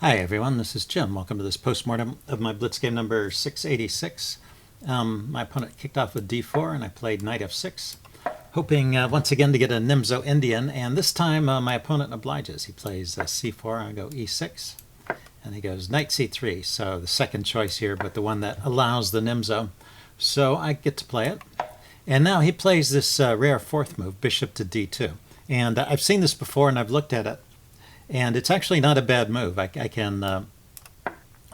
Hi everyone, this is Jim. Welcome to this postmortem of my Blitz game number 686. My opponent kicked off with d4 and I played knight f6, hoping once again to get a Nimzo-Indian, and this time my opponent obliges. He plays c4, I go e6, and he goes knight c3, so the second choice here, but the one that allows the Nimzo. So I get to play it. And now he plays this rare fourth move, bishop to d2. And I've seen this before and I've looked at it. And it's actually not a bad move. I can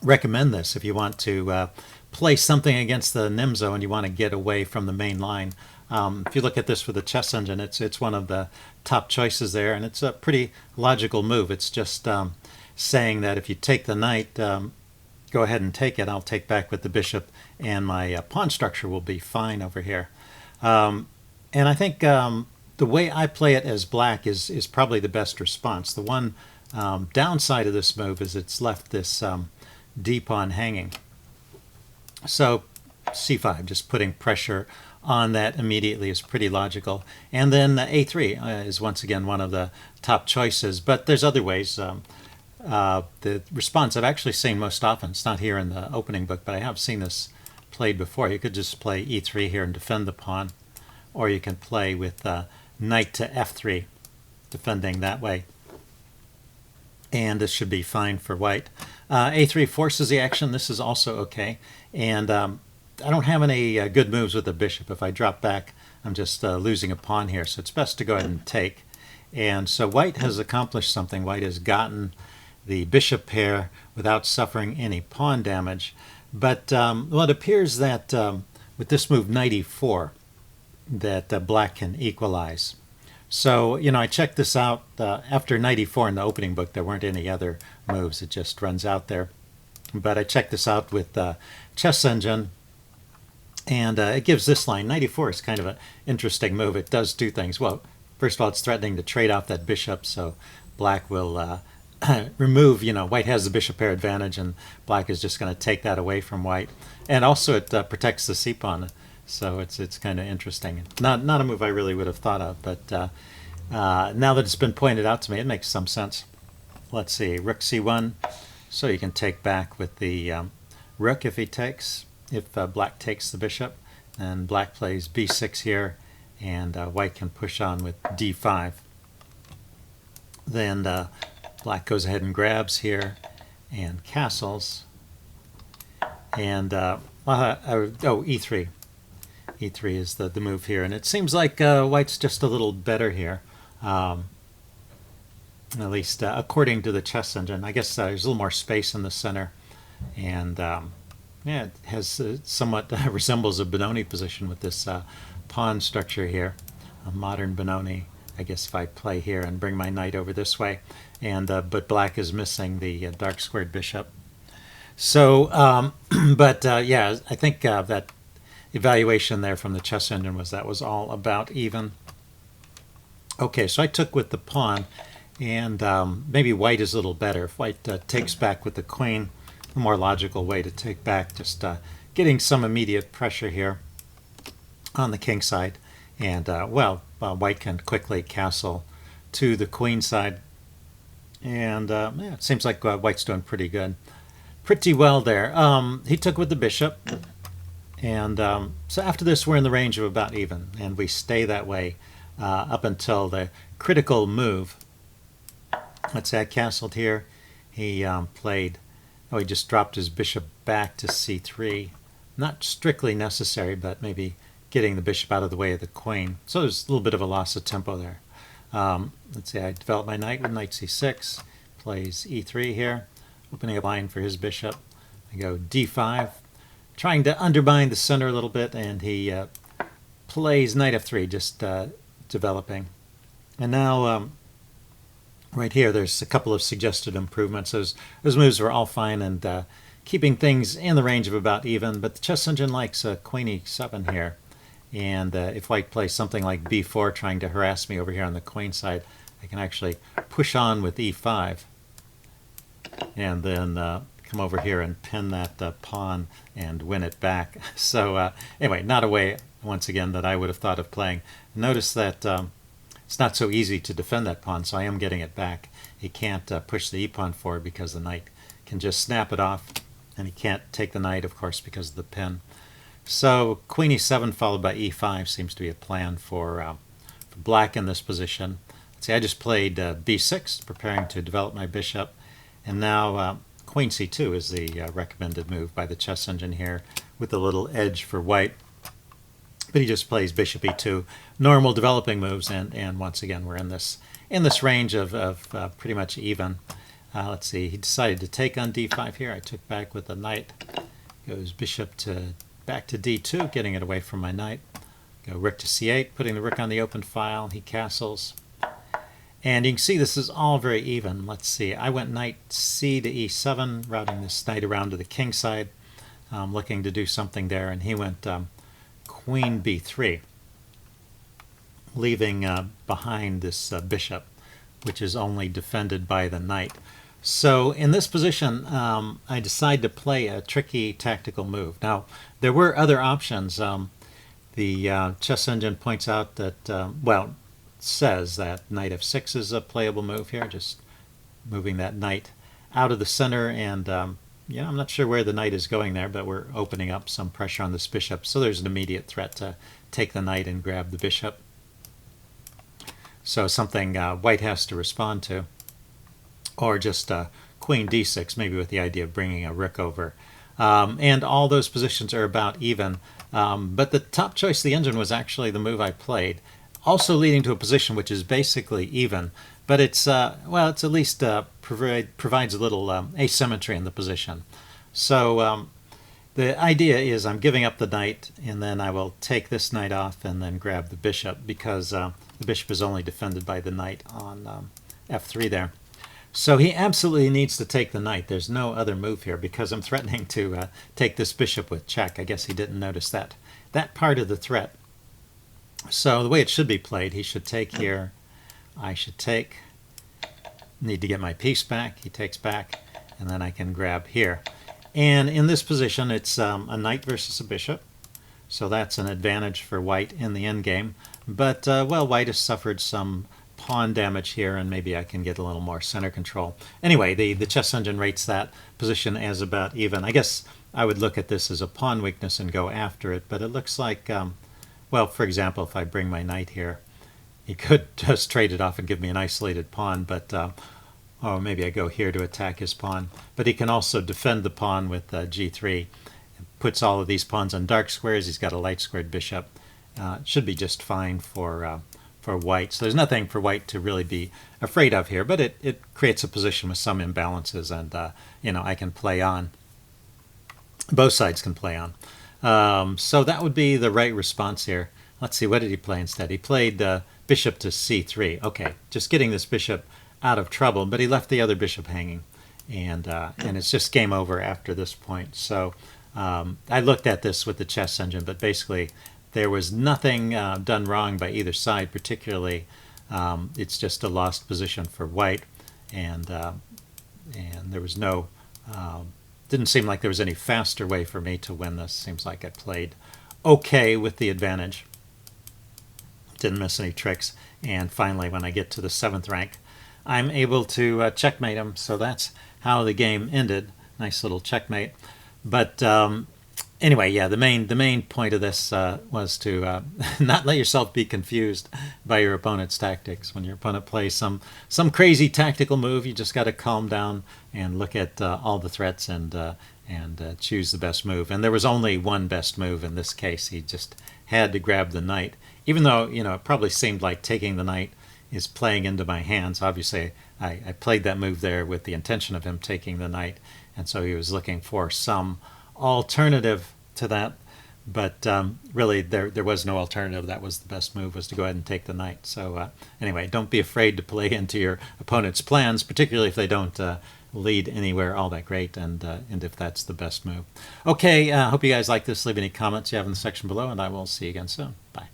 recommend this if you want to play something against the Nimzo and you want to get away from the main line. If you look at this with the chess engine, it's one of the top choices there, and it's a pretty logical move. It's just saying that if you take the knight, go ahead and take it. I'll take back with the bishop, and my pawn structure will be fine over here. And I think the way I play it as black is probably the best response. The one downside of this move is it's left this d pawn hanging. So c5, just putting pressure on that immediately is pretty logical. And then a3 is once again one of the top choices, but there's other ways. The response I've actually seen most often, it's not here in the opening book, but I have seen this played before. You could just play e3 here and defend the pawn, or you can play with knight to f3, defending that way. And this should be fine for white. a3 forces the action. This is also okay. And I don't have any good moves with the bishop. If I drop back, I'm just losing a pawn here. So it's best to go ahead and take. And so white has accomplished something. White has gotten the bishop pair without suffering any pawn damage. But well, it appears that with this move, knight e4, that black can equalize. So, you know, I checked this out after knight e4 in the opening book. There weren't any other moves. It just runs out there. But I checked this out with chess engine, and it gives this line. Knight e4 is kind of an interesting move. It does two things. Well, first of all, it's threatening to trade off that bishop, so black will remove, you know, white has the bishop pair advantage, and black is just going to take that away from white. And also it protects the c-pawn. So it's kind of interesting. Not a move I really would have thought of, but now that it's been pointed out to me, it makes some sense. Let's see, rook c1. So you can take back with the rook if he takes. If black takes the bishop, and black plays b6 here, and white can push on with d5. Then black goes ahead and grabs here and castles. And e3. e3 is the move here, and it seems like white's just a little better here, at least according to the chess engine. I guess there's a little more space in the center, and yeah, it has somewhat resembles a Benoni position with this pawn structure here, a modern Benoni. I guess if I play here and bring my knight over this way, and but black is missing the dark squared bishop. So, but yeah, I think that evaluation there from the chess engine was that was all about even. Okay, so I took with the pawn, and maybe white is a little better. If white takes back with the queen, a more logical way to take back, just getting some immediate pressure here on the king side. And well, white can quickly castle to the queen side. And yeah, it seems like white's doing pretty good. Pretty well there. He took with the bishop. And so after this, we're in the range of about even, and we stay that way up until the critical move. Let's say I castled here. He played, oh, he just dropped his bishop back to c3. Not strictly necessary, but maybe getting the bishop out of the way of the queen. So there's a little bit of a loss of tempo there. Let's say I develop my knight with knight c6, plays e3 here, opening a line for his bishop. I go d5. Trying to undermine the center a little bit, and he plays knight f3, just developing. And now, right here, there's a couple of suggested improvements. Those moves were all fine and keeping things in the range of about even, but the chess engine likes queen e7 here. And if white plays something like b4, trying to harass me over here on the queen side, I can actually push on with e5. And then come over here and pin that pawn and win it back. So anyway, not a way, once again, that I would have thought of playing. Notice that it's not so easy to defend that pawn, so I am getting it back. He can't push the e-pawn forward because the knight can just snap it off, and he can't take the knight, of course, because of the pin. So queen e7 followed by e5 seems to be a plan for black in this position. Let's see, I just played b6, preparing to develop my bishop, and now queen c2 is the recommended move by the chess engine here, with a little edge for white. But he just plays bishop e2, normal developing moves, and once again we're in this range of pretty much even. Let's see, he decided to take on d5 here. I took back with the knight. Goes bishop back to d2, getting it away from my knight. Go rook to c8, putting the rook on the open file. He castles. And you can see this is all very even. Let's see, I went knight c to e7, routing this knight around to the king side, looking to do something there, and he went queen b3, leaving behind this bishop, which is only defended by the knight. So in this position, I decided to play a tricky tactical move. Now, there were other options. The chess engine points out that, well, says that knight f6 is a playable move here, just moving that knight out of the center, and yeah, I'm not sure where the knight is going there, but we're opening up some pressure on this bishop, so there's an immediate threat to take the knight and grab the bishop. So something white has to respond to, or just queen d6, maybe with the idea of bringing a rook over. And all those positions are about even, but the top choice of the engine was actually the move I played, also leading to a position which is basically even, but it's, well, it's at least provides a little asymmetry in the position. So the idea is I'm giving up the knight, and then I will take this knight off and then grab the bishop, because the bishop is only defended by the knight on f3 there. So he absolutely needs to take the knight. There's no other move here, because I'm threatening to take this bishop with check. I guess he didn't notice that part of the threat. So the way it should be played, he should take here, I should take, need to get my piece back, he takes back, and then I can grab here. And in this position, it's a knight versus a bishop, so that's an advantage for white in the endgame. But, well, white has suffered some pawn damage here, and maybe I can get a little more center control. Anyway, the chess engine rates that position as about even. I guess I would look at this as a pawn weakness and go after it, but it looks like, well, for example, if I bring my knight here, he could just trade it off and give me an isolated pawn, but or maybe I go here to attack his pawn. But he can also defend the pawn with g3. Puts all of these pawns on dark squares. He's got a light squared bishop. It should be just fine for white. So there's nothing for white to really be afraid of here, but it creates a position with some imbalances, and you know, I can play on. Both sides can play on. So that would be the right response here. Let's see, what did he play instead? He played bishop to c3. Okay, just getting this bishop out of trouble, but he left the other bishop hanging, and it's just game over after this point. So I looked at this with the chess engine, but basically there was nothing done wrong by either side particularly. It's just a lost position for white, and there was no, didn't seem like there was any faster way for me to win this. Seems like I played okay with the advantage. Didn't miss any tricks, and finally when I get to the 7th rank, I'm able to checkmate him. So that's how the game ended. Nice little checkmate. But anyway, yeah, the main point of this was to not let yourself be confused by your opponent's tactics. When your opponent plays some crazy tactical move, you just got to calm down and look at all the threats and choose the best move. And there was only one best move in this case. He just had to grab the knight, even though, you know, it probably seemed like taking the knight is playing into my hands. Obviously, I played that move there with the intention of him taking the knight, and so he was looking for some alternative to that. But really, there was no alternative. That was the best move, was to go ahead and take the knight. So anyway, don't be afraid to play into your opponent's plans, particularly if they don't lead anywhere all that great, and if that's the best move. Okay, hope you guys like this. Leave any comments you have in the section below, and I will see you again soon. Bye.